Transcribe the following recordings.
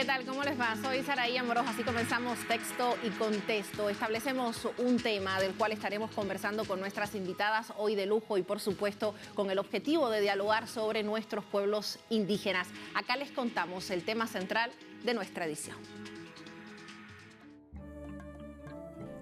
¿Qué tal? ¿Cómo les va? Soy Saraí Amorós, así comenzamos Texto y Contexto. Establecemos un tema del cual estaremos conversando con nuestras invitadas hoy de lujo y por supuesto con el objetivo de dialogar sobre nuestros pueblos indígenas. Acá les contamos el tema central de nuestra edición.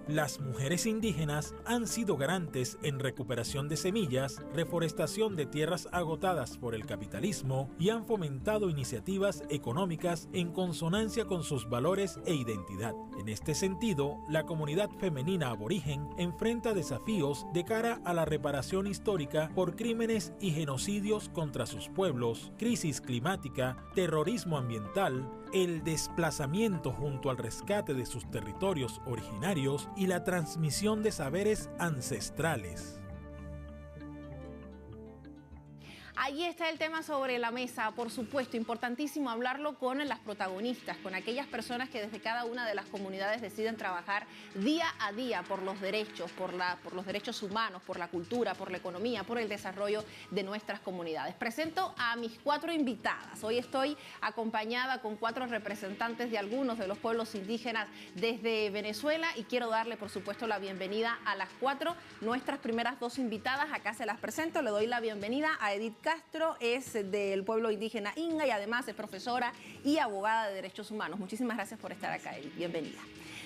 Las mujeres indígenas han sido garantes en recuperación de semillas, reforestación de tierras agotadas por el capitalismo y han fomentado iniciativas económicas en consonancia con sus valores e identidad. En este sentido, la comunidad femenina aborigen enfrenta desafíos de cara a la reparación histórica por crímenes y genocidios contra sus pueblos, crisis climática, terrorismo ambiental, el desplazamiento junto al rescate de sus territorios originarios y la transmisión de saberes ancestrales. Ahí está el tema sobre la mesa, por supuesto, importantísimo hablarlo con las protagonistas, con aquellas personas que desde cada una de las comunidades deciden trabajar día a día por los derechos, por los derechos humanos, por la cultura, por la economía, por el desarrollo de nuestras comunidades. Presento a mis 4 invitadas. Hoy estoy acompañada con 4 representantes de algunos de los pueblos indígenas desde Venezuela y quiero darle, por supuesto, la bienvenida a las 4. Nuestras primeras 2 invitadas, acá se las presento. Le doy la bienvenida a Edith Castro, es del pueblo indígena Inga y además es profesora y abogada de derechos humanos. Muchísimas gracias por estar acá, Edith. Bienvenida.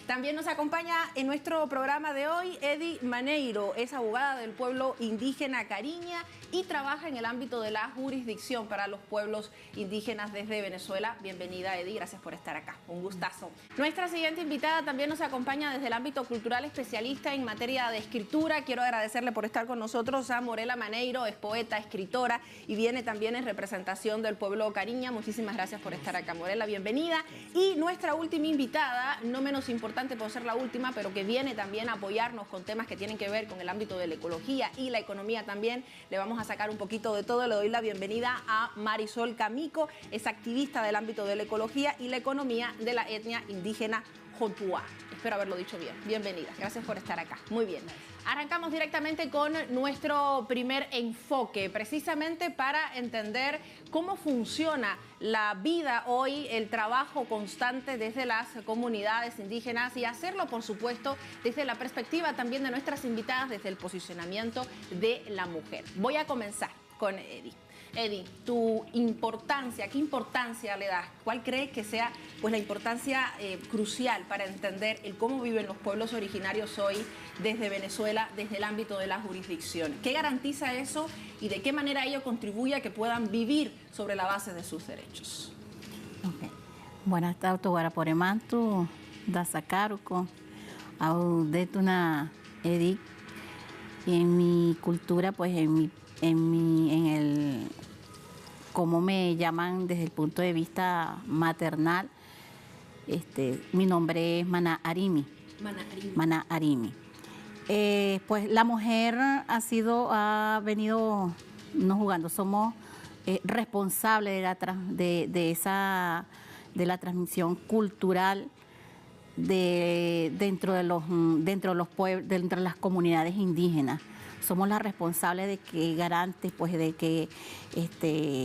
También nos acompaña en nuestro programa de hoy Edi Maneiro, es abogada del pueblo indígena Cariña y trabaja en el ámbito de la jurisdicción para los pueblos indígenas desde Venezuela. Bienvenida, Edi, gracias por estar acá, un gustazo. Nuestra siguiente invitada también nos acompaña desde el ámbito cultural, especialista en materia de escritura. Quiero agradecerle por estar con nosotros a Morela Maneiro, es poeta, escritora y viene también en representación del pueblo Cariña. Muchísimas gracias por estar acá, Morela, bienvenida. Y nuestra última invitada, no menos importante por ser la última, pero que viene también a apoyarnos con temas que tienen que ver con el ámbito de la ecología y la economía también. Le vamos a sacar un poquito de todo. Le doy la bienvenida a Marisol Camico, es activista del ámbito de la ecología y la economía de la etnia indígena Jotuá. Espero haberlo dicho bien. Bienvenida. Gracias por estar acá. Muy bien. Arrancamos directamente con nuestro primer enfoque, precisamente para entender cómo funciona la vida hoy, el trabajo constante desde las comunidades indígenas y hacerlo, por supuesto, desde la perspectiva también de nuestras invitadas, desde el posicionamiento de la mujer. Voy a comenzar con Edi. Edi, tu importancia, ¿qué importancia le das? ¿Cuál crees que sea pues, la importancia crucial para entender el cómo viven los pueblos originarios hoy desde Venezuela, desde el ámbito de la jurisdicción? ¿Qué garantiza eso y de qué manera ello contribuye a que puedan vivir sobre la base de sus derechos? Okay. Buenas tardes, Guaraporemantu, Dasacaruco, Audetuna Edi. Y en mi cultura, pues en el cómo me llaman desde el punto de vista maternal, mi nombre es Mana Arimi. Mana Arimi. Pues la mujer ha venido no jugando, somos responsables de la transmisión cultural dentro de las comunidades indígenas. Somos las responsables de que garantes, pues de que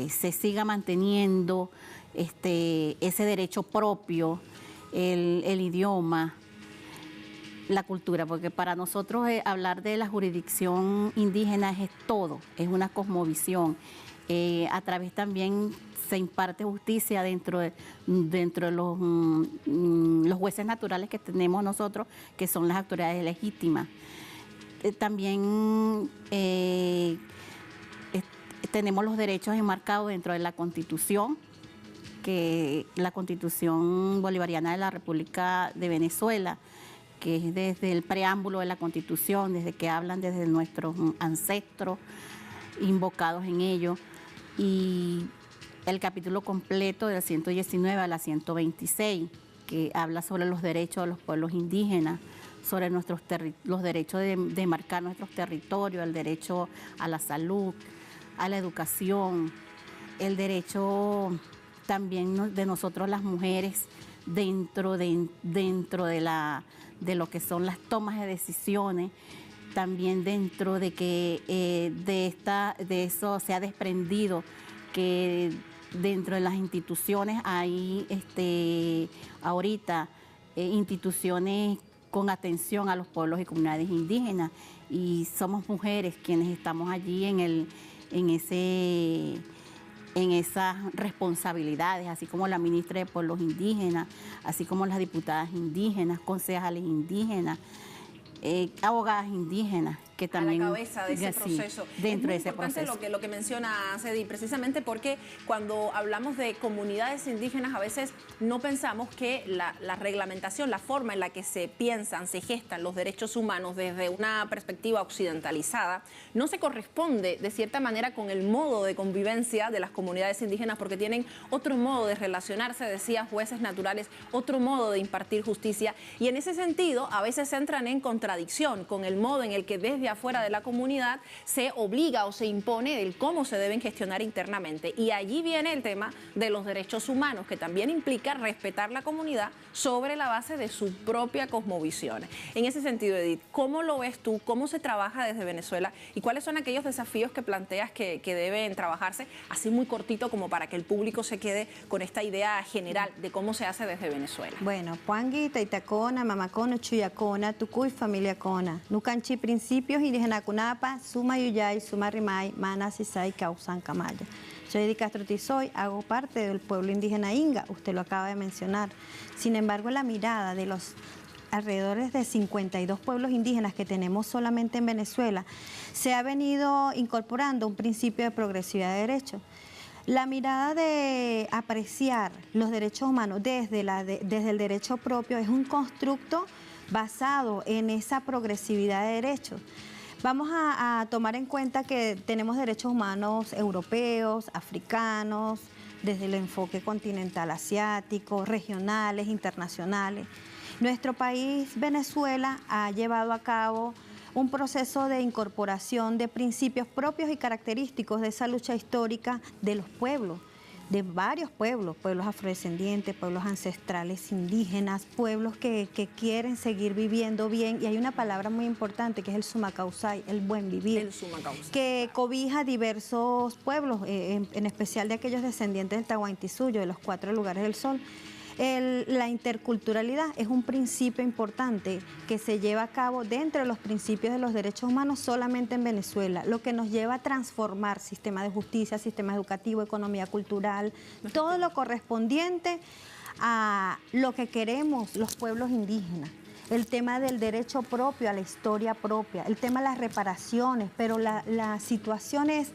se siga manteniendo ese derecho propio, el idioma, la cultura, porque para nosotros hablar de la jurisdicción indígena es todo, es una cosmovisión. A través también se imparte justicia dentro de los jueces naturales que tenemos nosotros, que son las autoridades legítimas. También tenemos los derechos enmarcados dentro de la Constitución, que la Constitución Bolivariana de la República de Venezuela, que es desde el preámbulo de la Constitución, desde que hablan desde nuestros ancestros invocados en ello, y el capítulo completo del 119 a la 126, que habla sobre los derechos de los pueblos indígenas, sobre los derechos de marcar nuestros territorios, el derecho a la salud, a la educación, el derecho también de nosotros las mujeres dentro de lo que son las tomas de decisiones, también dentro de que de eso se ha desprendido que dentro de las instituciones hay ahorita instituciones con atención a los pueblos y comunidades indígenas, y somos mujeres quienes estamos allí en esas responsabilidades, así como la ministra de Pueblos Indígenas, así como las diputadas indígenas, concejales indígenas, abogadas indígenas, que también a la cabeza de ese proceso. Dentro de ese proceso. Es muy importante lo que menciona Cedi, precisamente porque cuando hablamos de comunidades indígenas a veces no pensamos que la reglamentación, la forma en la que se piensan, se gestan los derechos humanos desde una perspectiva occidentalizada no se corresponde de cierta manera con el modo de convivencia de las comunidades indígenas, porque tienen otro modo de relacionarse, decía, jueces naturales, otro modo de impartir justicia, y en ese sentido a veces entran en contradicción con el modo en el que desde afuera de la comunidad se obliga o se impone del cómo se deben gestionar internamente. Y allí viene el tema de los derechos humanos, que también implica respetar la comunidad sobre la base de su propia cosmovisión. En ese sentido, Edith, ¿cómo lo ves tú? ¿Cómo se trabaja desde Venezuela? ¿Y cuáles son aquellos desafíos que planteas que deben trabajarse, así muy cortito, como para que el público se quede con esta idea general de cómo se hace desde Venezuela? Bueno, Puangui, Taitacona, Mamacona, Chuyacona, Tucuy, familia Cona, Nucanchi, principios indígenas Cunapa, Suma Yuyay, Suma Rimay, Mana, Sisay, Causan, Camaya. Soy Edith Castro Tizoy, hago parte del pueblo indígena Inga, usted lo acaba de mencionar. Sin embargo, la mirada de los alrededor de 52 pueblos indígenas que tenemos solamente en Venezuela, se ha venido incorporando un principio de progresividad de derechos. La mirada de apreciar los derechos humanos desde el derecho propio es un constructo basado en esa progresividad de derechos. Vamos a tomar en cuenta que tenemos derechos humanos europeos, africanos, desde el enfoque continental asiático, regionales, internacionales. Nuestro país, Venezuela, ha llevado a cabo un proceso de incorporación de principios propios y característicos de esa lucha histórica de los pueblos, de varios pueblos, pueblos afrodescendientes, pueblos ancestrales indígenas, pueblos que quieren seguir viviendo bien. Y hay una palabra muy importante que es el sumacausay, el buen vivir, el sumacausay, que cobija diversos pueblos, en especial de aquellos descendientes del Tahuantinsuyo, de los 4 lugares del sol. La interculturalidad es un principio importante que se lleva a cabo dentro de los principios de los derechos humanos solamente en Venezuela, lo que nos lleva a transformar sistema de justicia, sistema educativo, economía cultural, todo lo correspondiente a lo que queremos los pueblos indígenas. El tema del derecho propio a la historia propia, el tema de las reparaciones, pero la situación es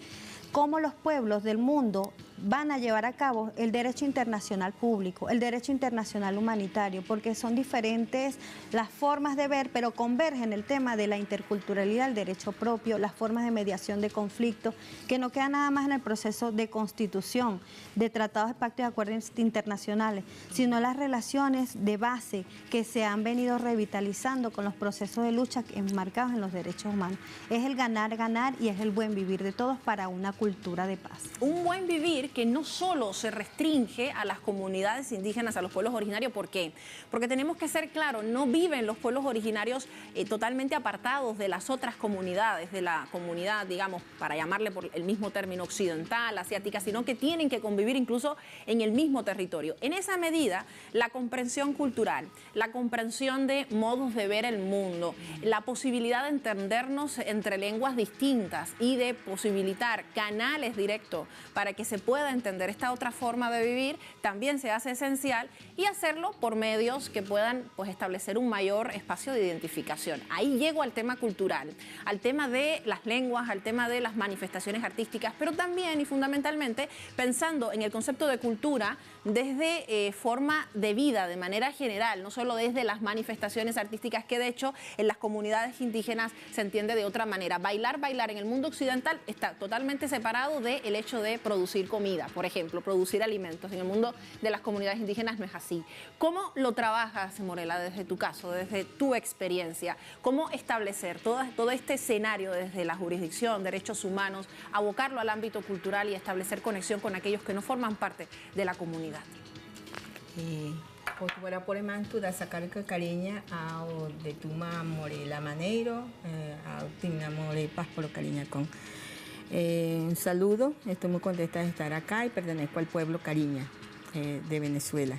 cómo los pueblos del mundo van a llevar a cabo el derecho internacional público, el derecho internacional humanitario, porque son diferentes las formas de ver, pero convergen el tema de la interculturalidad, el derecho propio, las formas de mediación de conflictos, que no queda nada más en el proceso de constitución, de tratados, de pactos y acuerdos internacionales, sino las relaciones de base que se han venido revitalizando con los procesos de lucha enmarcados en los derechos humanos. Es el ganar, ganar y es el buen vivir de todos para una cultura de paz. Un buen vivir que no solo se restringe a las comunidades indígenas, a los pueblos originarios. ¿Por qué? Porque tenemos que ser claros, no viven los pueblos originarios totalmente apartados de las otras comunidades, de la comunidad, digamos, para llamarle por el mismo término, occidental, asiática, sino que tienen que convivir incluso en el mismo territorio. En esa medida, la comprensión cultural, la comprensión de modos de ver el mundo, la posibilidad de entendernos entre lenguas distintas y de posibilitar canales directos para que se pueda entender esta otra forma de vivir, también se hace esencial, y hacerlo por medios que puedan, pues, establecer un mayor espacio de identificación. Ahí llego al tema cultural, al tema de las lenguas, al tema de las manifestaciones artísticas, pero también y fundamentalmente pensando en el concepto de cultura desde forma de vida, de manera general, no solo desde las manifestaciones artísticas, que de hecho en las comunidades indígenas se entiende de otra manera. Bailar en el mundo occidental está totalmente separado del hecho de producir comida, por ejemplo, producir alimentos. En el mundo de las comunidades indígenas no es así. ¿Cómo lo trabajas, Morela, desde tu caso, desde tu experiencia? ¿Cómo establecer todo este escenario desde la jurisdicción, derechos humanos, abocarlo al ámbito cultural y establecer conexión con aquellos que no forman parte de la comunidad? Por por mantu da sacar que cariña a de tuma Morela Maneiro a timna more paz por cariña con Un saludo, estoy muy contenta de estar acá y pertenezco al pueblo Cariña de Venezuela.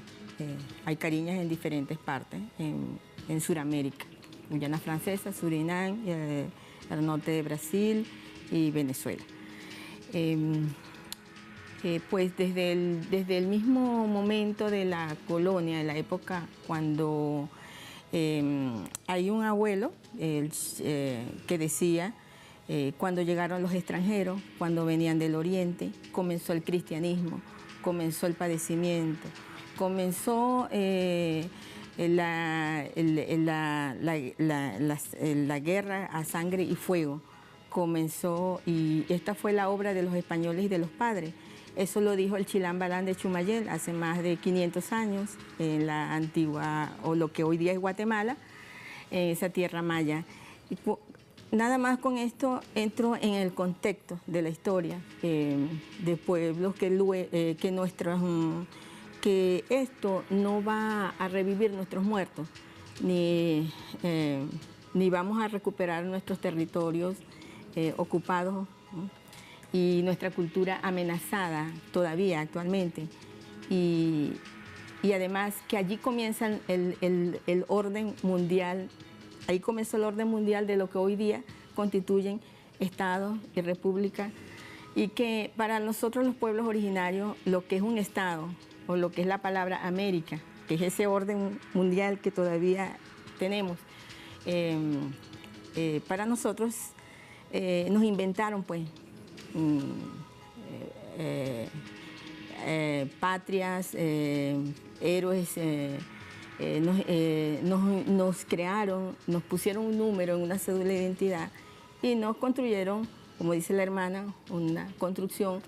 Hay cariñas en diferentes partes, en Sudamérica, Guyana Francesa, Surinam, el norte de Brasil y Venezuela. Pues desde el mismo momento de la colonia, de la época cuando hay un abuelo que decía, cuando llegaron los extranjeros, cuando venían del oriente, comenzó el cristianismo, comenzó el padecimiento, comenzó la guerra a sangre y fuego, comenzó, y esta fue la obra de los españoles y de los padres. Eso lo dijo el Chilán Balán de Chumayel hace más de 500 años en la antigua, o lo que hoy día es Guatemala, en esa tierra maya. Y nada más con esto entro en el contexto de la historia de pueblos que esto no va a revivir nuestros muertos, ni vamos a recuperar nuestros territorios ocupados, ¿no? Y nuestra cultura amenazada todavía actualmente. Y además que allí comienza el orden mundial, ahí comenzó el orden mundial de lo que hoy día constituyen estados y repúblicas, y que para nosotros los pueblos originarios lo que es un estado, o lo que es la palabra América, que es ese orden mundial que todavía tenemos, para nosotros nos inventaron pues patrias, héroes, nos crearon, nos pusieron un número en una cédula de identidad y nos construyeron, como dice la hermana, una construcción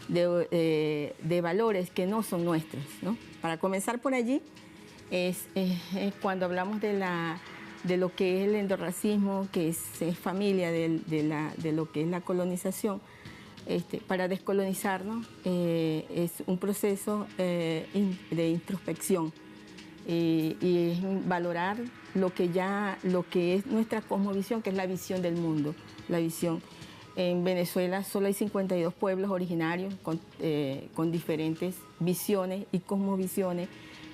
de valores que no son nuestros, ¿no? Para comenzar por allí, es cuando hablamos de lo que es el endorracismo, que es familia de lo que es la colonización. Para descolonizarnos es un proceso de introspección y es valorar lo que es nuestra cosmovisión, que es la visión del mundo, la visión. En Venezuela solo hay 52 pueblos originarios con diferentes visiones y cosmovisiones,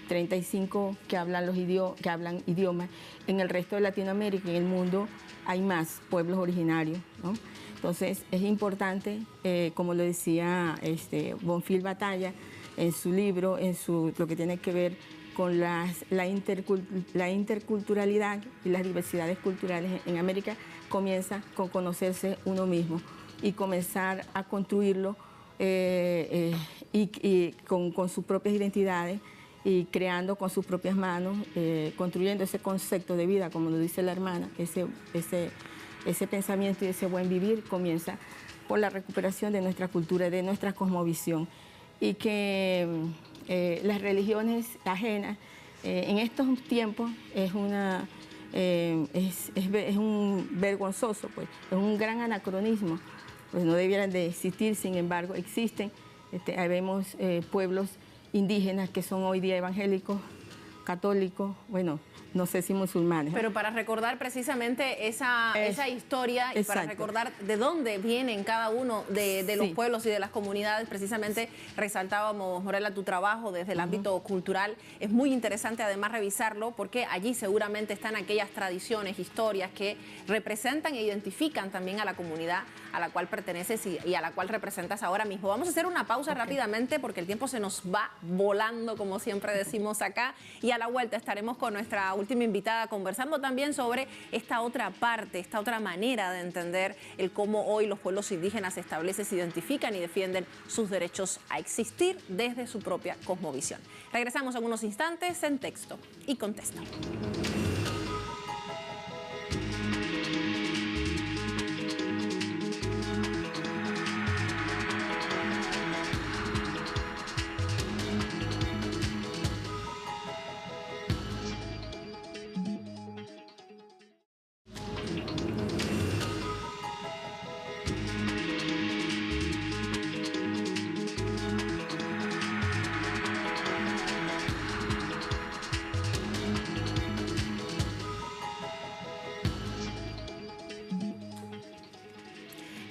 35 que hablan idiomas. En el resto de Latinoamérica y en el mundo hay más pueblos originarios, ¿no? Entonces es importante, como lo decía Bonfil Batalla en su libro, lo que tiene que ver con la interculturalidad y las diversidades culturales en América, comienza con conocerse uno mismo y comenzar a construirlo con sus propias identidades y creando con sus propias manos, construyendo ese concepto de vida, como lo dice la hermana, ese pensamiento y ese buen vivir comienza por la recuperación de nuestra cultura, de nuestra cosmovisión, y que las religiones ajenas en estos tiempos es un vergonzoso, pues, es un gran anacronismo, pues no debieran de existir, sin embargo existen. Vemos pueblos indígenas que son hoy día evangélicos, católicos, bueno, no sé si musulmanes. Pero para recordar precisamente esa historia y para recordar de dónde vienen cada uno de los pueblos y de las comunidades, precisamente resaltábamos, Morela, tu trabajo desde el ámbito cultural. Es muy interesante además revisarlo porque allí seguramente están aquellas tradiciones, historias que representan e identifican también a la comunidad a la cual perteneces y a la cual representas ahora mismo. Vamos a hacer una pausa rápidamente porque el tiempo se nos va volando, como siempre decimos acá, y a la vuelta estaremos con nuestra última invitada conversando también sobre esta otra parte, esta otra manera de entender el cómo hoy los pueblos indígenas se establecen, se identifican y defienden sus derechos a existir desde su propia cosmovisión. Regresamos en unos instantes en Texto y Contexto.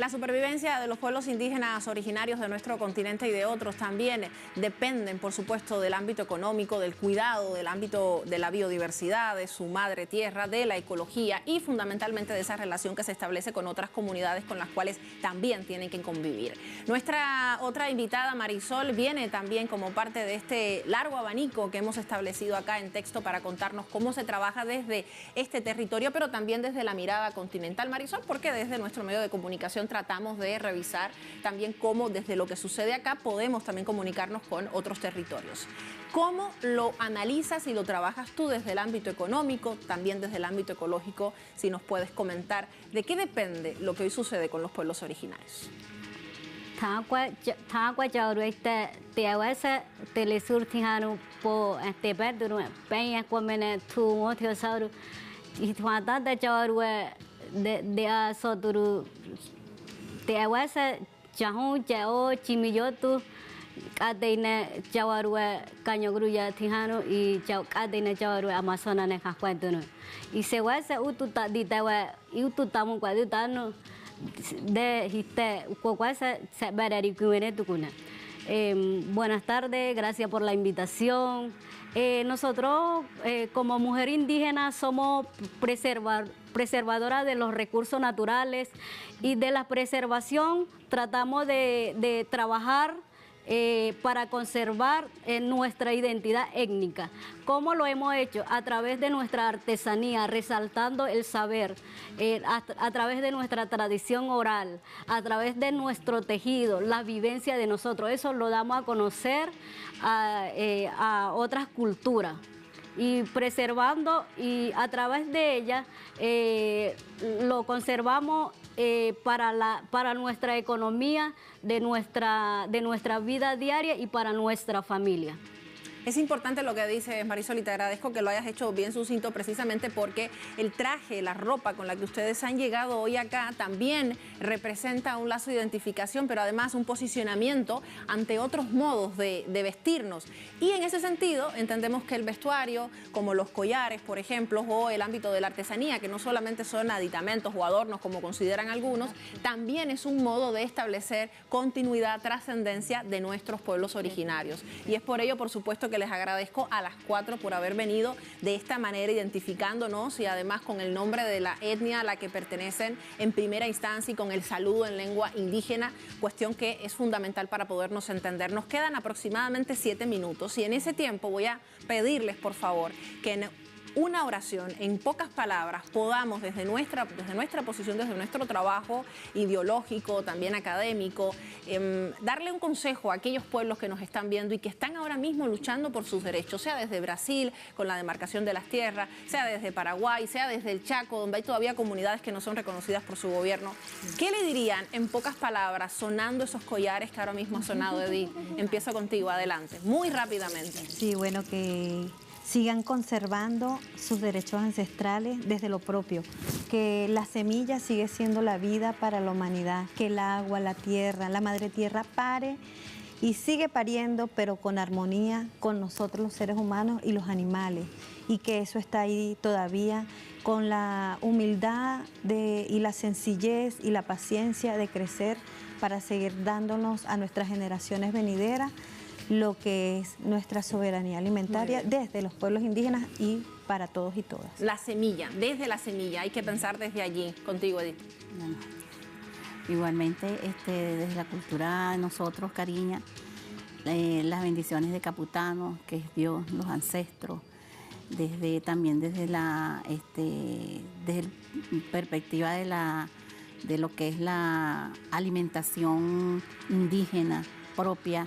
La supervivencia de los pueblos indígenas originarios de nuestro continente y de otros también dependen, por supuesto, del ámbito económico, del cuidado, del ámbito de la biodiversidad, de su madre tierra, de la ecología y fundamentalmente de esa relación que se establece con otras comunidades con las cuales también tienen que convivir. Nuestra otra invitada, Marisol, viene también como parte de este largo abanico que hemos establecido acá en texto para contarnos cómo se trabaja desde este territorio, pero también desde la mirada continental. Marisol, porque desde nuestro medio de comunicación tratamos de revisar también cómo desde lo que sucede acá podemos también comunicarnos con otros territorios. ¿Cómo lo analizas y lo trabajas tú desde el ámbito económico, también desde el ámbito ecológico? Si nos puedes comentar de qué depende lo que hoy sucede con los pueblos originarios. Te awasa jahun jao chimiyotu kadena jawarua kanyogruya tihano y jao kadena jawarua Amazona ne kakwentuno y se wasa ututa ditawa ututamu kwadutano de histe kukwasa sabarari kuene tukuna. Buenas tardes, gracias por la invitación. Nosotros como mujer indígena somos preservadoras de los recursos naturales y de la preservación tratamos de trabajar para conservar nuestra identidad étnica. ¿Cómo lo hemos hecho? A través de nuestra artesanía, resaltando el saber, a través de nuestra tradición oral, a través de nuestro tejido, la vivencia de nosotros. Eso lo damos a conocer a otras culturas y preservando, y a través de ella lo conservamos para nuestra economía, de nuestra vida diaria y para nuestra familia. Es importante lo que dices, Marisol, y te agradezco que lo hayas hecho bien sucinto, precisamente porque el traje, la ropa con la que ustedes han llegado hoy acá también representa un lazo de identificación, pero además un posicionamiento ante otros modos de vestirnos. Y en ese sentido entendemos que el vestuario, como los collares, por ejemplo, o el ámbito de la artesanía, que no solamente son aditamentos o adornos como consideran algunos, también es un modo de establecer continuidad, trascendencia de nuestros pueblos originarios. Y es por ello, por supuesto, que les agradezco a las 4 por haber venido de esta manera, identificándonos y además con el nombre de la etnia a la que pertenecen en primera instancia y con el saludo en lengua indígena, cuestión que es fundamental para podernos entender. Nos quedan aproximadamente 7 minutos y en ese tiempo voy a pedirles, por favor, que en una oración, en pocas palabras, podamos desde nuestra posición, desde nuestro trabajo ideológico, también académico, darle un consejo a aquellos pueblos que nos están viendo y que están ahora mismo luchando por sus derechos, sea desde Brasil, con la demarcación de las tierras, sea desde Paraguay, sea desde el Chaco, donde hay todavía comunidades que no son reconocidas por su gobierno. ¿Qué le dirían, en pocas palabras, sonando esos collares que ahora mismo ha sonado, Edith? Empiezo contigo, adelante, muy rápidamente. Sí, bueno, que sigan conservando sus derechos ancestrales desde lo propio, que la semilla sigue siendo la vida para la humanidad, que el agua, la tierra, la madre tierra pare y sigue pariendo, pero con armonía con nosotros los seres humanos y los animales, y que eso está ahí todavía con la humildad y la sencillez y la paciencia de crecer para seguir dándonos a nuestras generaciones venideras lo que es nuestra soberanía alimentaria desde los pueblos indígenas y para todos y todas. La semilla, desde la semilla, hay que pensar desde allí. Contigo, Edith. Bueno, igualmente, desde la cultura de nosotros, cariña, las bendiciones de Caputano, que es Dios, los ancestros, también desde la perspectiva de lo que es la alimentación indígena propia,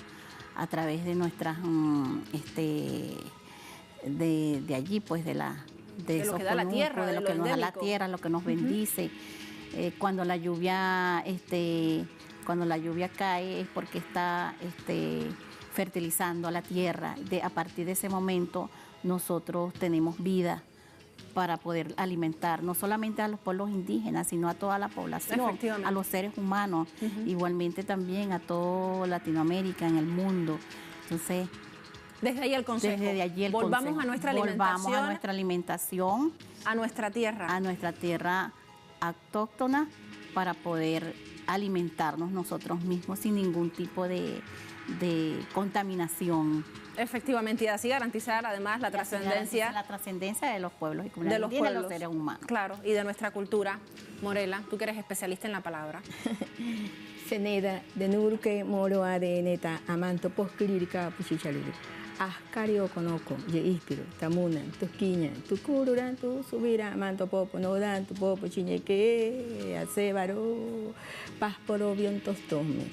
a través de nuestras, de allí, pues de lo que da la tierra, de lo que nos da la tierra, lo que nos bendice. Cuando la lluvia cae es porque está fertilizando a la tierra. A partir de ese momento nosotros tenemos vida para poder alimentar no solamente a los pueblos indígenas, sino a toda la población, a los seres humanos, igualmente también a toda Latinoamérica, en el mundo. Entonces, desde ahí el consejo. Desde allí el Volvamos consejo. a nuestra alimentación. Volvamos a nuestra alimentación. A nuestra tierra. A nuestra tierra autóctona para poder alimentarnos nosotros mismos sin ningún tipo de contaminación. Efectivamente, y así garantizar además la trascendencia. La trascendencia de los pueblos y comunidades y de los seres humanos. Claro, y de nuestra cultura. Morela, tú que eres especialista en la palabra. Seneda de Nurke Moro Adeneta Amanto Posquirica Puchichaluru. Ascario Conoco, Yeíspiro, Tamunan, Tusquiña, Tucururan, Tu Subira, Manto Popo, Nodan, Tu Popo, Chiñeque, Acébaro, Pásporo, Vientos Tome.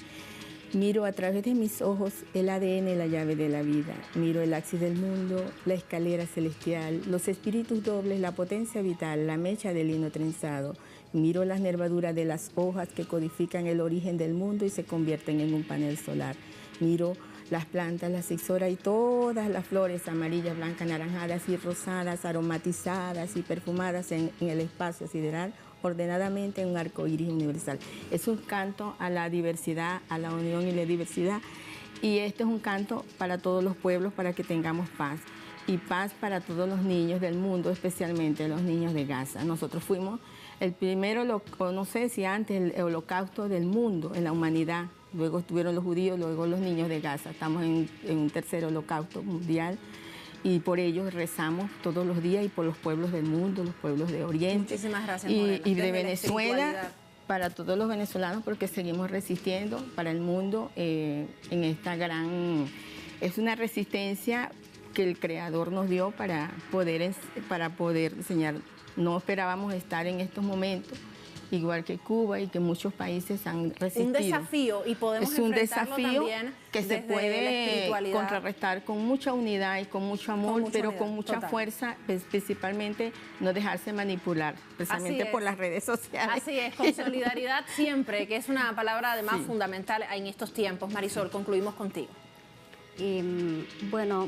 Miro a través de mis ojos el ADN, la llave de la vida. Miro el axis del mundo, la escalera celestial, los espíritus dobles, la potencia vital, la mecha del lino trenzado. Miro las nervaduras de las hojas que codifican el origen del mundo y se convierten en un panel solar. Miro las plantas, las ixora y todas las flores amarillas, blancas, naranjadas y rosadas, aromatizadas y perfumadas en el espacio sideral, ordenadamente en un arco iris universal. Es un canto a la diversidad, a la unión y la diversidad, y este es un canto para todos los pueblos, para que tengamos paz, y paz para todos los niños del mundo, especialmente los niños de Gaza. Nosotros fuimos el primero, no sé si antes, el holocausto del mundo, en la humanidad. Luego estuvieron los judíos, luego los niños de Gaza. Estamos en un tercer holocausto mundial, y por ellos rezamos todos los días, y por los pueblos del mundo, los pueblos de Oriente. Muchísimas gracias, Morela. Y de Venezuela, para todos los venezolanos, porque seguimos resistiendo, para el mundo, en esta gran... Es una resistencia que el Creador nos dio para poder enseñar. No esperábamos estar en estos momentos, igual que Cuba y que muchos países han resistido. Un desafío, y podemos es un enfrentarlo desafío también que se puede contrarrestar con mucha unidad y con mucho amor, pero con mucha fuerza, principalmente no dejarse manipular, precisamente por las redes sociales. Así es, con solidaridad siempre, que es una palabra además fundamental en estos tiempos. Marisol, concluimos contigo. Y bueno,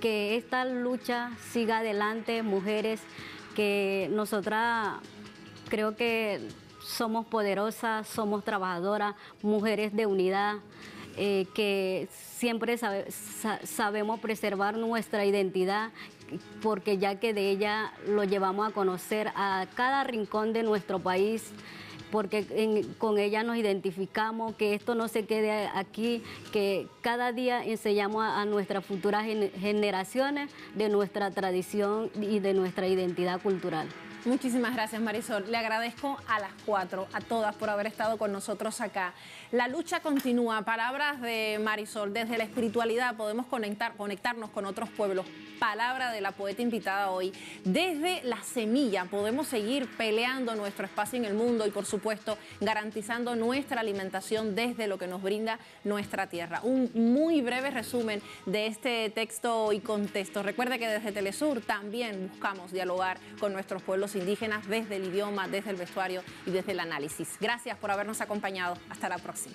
que esta lucha siga adelante, mujeres, que nosotras creo que somos poderosas, somos trabajadoras, mujeres de unidad, que siempre sabemos preservar nuestra identidad, porque ya que de ella lo llevamos a conocer a cada rincón de nuestro país, porque con ella nos identificamos, que esto no se quede aquí, que cada día enseñamos a nuestras futuras generaciones de nuestra tradición y de nuestra identidad cultural. Muchísimas gracias, Marisol. Le agradezco a las 4, a todas, por haber estado con nosotros acá. La lucha continúa. Palabras de Marisol. Desde la espiritualidad podemos conectarnos con otros pueblos. Palabra de la poeta invitada hoy. Desde la semilla podemos seguir peleando nuestro espacio en el mundo y, por supuesto, garantizando nuestra alimentación desde lo que nos brinda nuestra tierra. Un muy breve resumen de este texto y contexto. Recuerde que desde Telesur también buscamos dialogar con nuestros pueblos indígenas desde el idioma, desde el vestuario y desde el análisis. Gracias por habernos acompañado. Hasta la próxima.